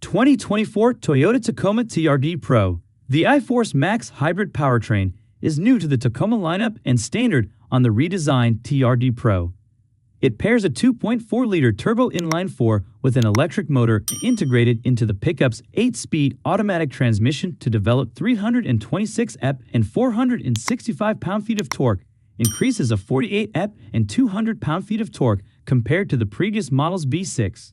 2024 Toyota Tacoma TRD Pro. The iForce Max hybrid powertrain is new to the Tacoma lineup and standard on the redesigned TRD Pro. It pairs a 2.4-liter turbo inline-4 with an electric motor integrated into the pickup's 8-speed automatic transmission to develop 326 EP and 465 pound-feet of torque, increases of 48 EP and 200 pound-feet of torque compared to the previous model's V6.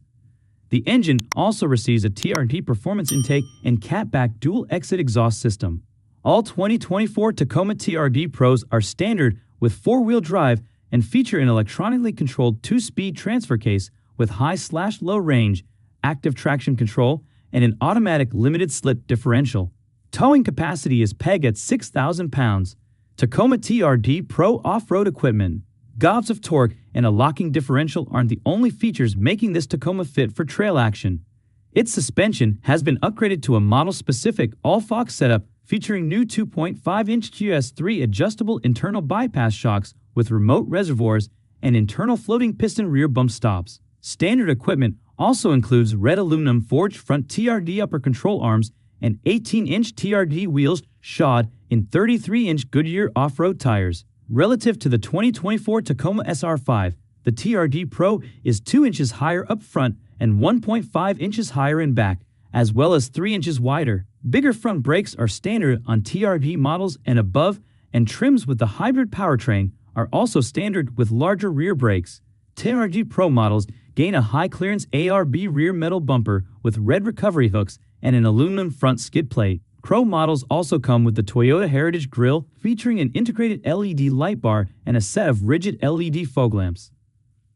The engine also receives a TRD performance intake and catback dual-exit exhaust system. All 2024 Tacoma TRD Pros are standard with four-wheel drive and feature an electronically controlled 2-speed transfer case with high/low range, active traction control, and an automatic limited-slip differential. Towing capacity is pegged at 6,000 pounds. Tacoma TRD Pro off-road equipment. Gobs of torque and a locking differential aren't the only features making this Tacoma fit for trail action. Its suspension has been upgraded to a model-specific all-Fox setup featuring new 2.5-inch QS3 adjustable internal bypass shocks with remote reservoirs and internal floating piston rear bump stops. Standard equipment also includes red aluminum forged front TRD upper control arms and 18-inch TRD wheels shod in 33-inch Goodyear off-road tires. Relative to the 2024 Tacoma SR5, the TRD Pro is 2 inches higher up front and 1.5 inches higher in back, as well as 3 inches wider. Bigger front brakes are standard on TRD models and above, and trims with the hybrid powertrain are also standard with larger rear brakes. TRD Pro models gain a high-clearance ARB rear metal bumper with red recovery hooks and an aluminum front skid plate. Pro models also come with the Toyota Heritage grille featuring an integrated LED light bar and a set of rigid LED fog lamps.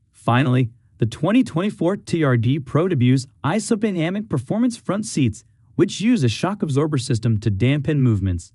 Finally, the 2024 TRD Pro debuts isodynamic performance front seats, which use a shock absorber system to dampen movements.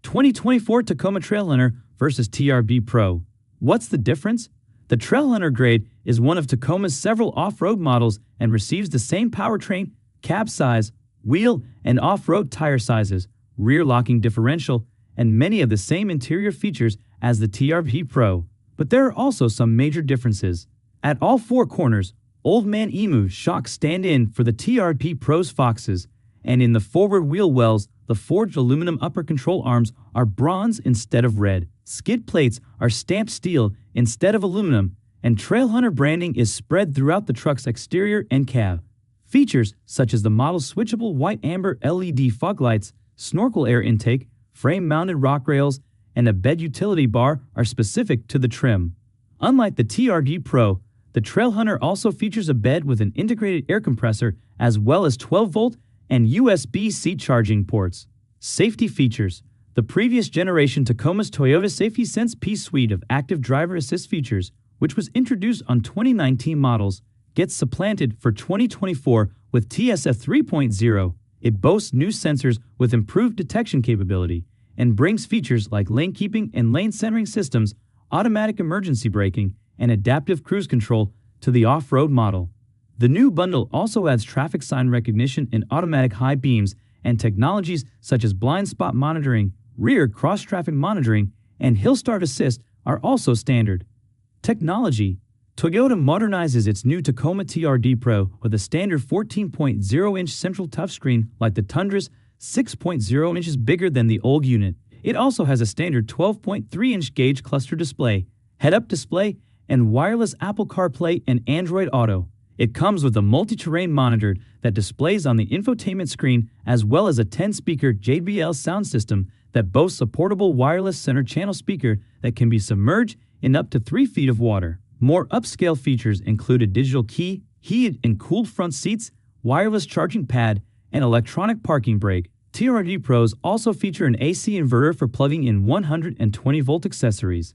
2024 Tacoma Trailhunter versus TRD Pro. What's the difference? The Trailhunter grade is one of Tacoma's several off-road models and receives the same powertrain, cab size, wheel and off-road tire sizes, rear locking differential, and many of the same interior features as the TRD Pro. But there are also some major differences. At all four corners, Old Man Emu shocks stand in for the TRD Pro's Foxes, and in the forward wheel wells, the forged aluminum upper control arms are bronze instead of red. Skid plates are stamped steel instead of aluminum, and Trailhunter branding is spread throughout the truck's exterior and cab. Features such as the model's switchable white amber LED fog lights, snorkel air intake, frame-mounted rock rails, and a bed utility bar are specific to the trim. Unlike the TRD Pro, the Trailhunter also features a bed with an integrated air compressor as well as 12-volt and USB-C charging ports. Safety features. The previous generation Tacoma's Toyota Safety Sense P suite of active driver assist features, which was introduced on 2019 models, gets supplanted for 2024 with TSF 3.0. It boasts new sensors with improved detection capability and brings features like lane keeping and lane centering systems, automatic emergency braking, and adaptive cruise control to the off-road model. The new bundle also adds traffic sign recognition and automatic high beams, and technologies such as blind spot monitoring, rear cross-traffic monitoring, and hill start assist are also standard. Technology. Toyota modernizes its new Tacoma TRD Pro with a standard 14.0-inch central touchscreen like the Tundra's, 6.0 inches bigger than the old unit. It also has a standard 12.3-inch gauge cluster display, head-up display, and wireless Apple CarPlay and Android Auto. It comes with a multi-terrain monitor that displays on the infotainment screen as well as a 10-speaker JBL sound system that boasts a portable wireless center channel speaker that can be submerged in up to 3 feet of water. More upscale features include a digital key, heated and cooled front seats, wireless charging pad, and electronic parking brake. TRD Pros also feature an AC inverter for plugging in 120-volt accessories.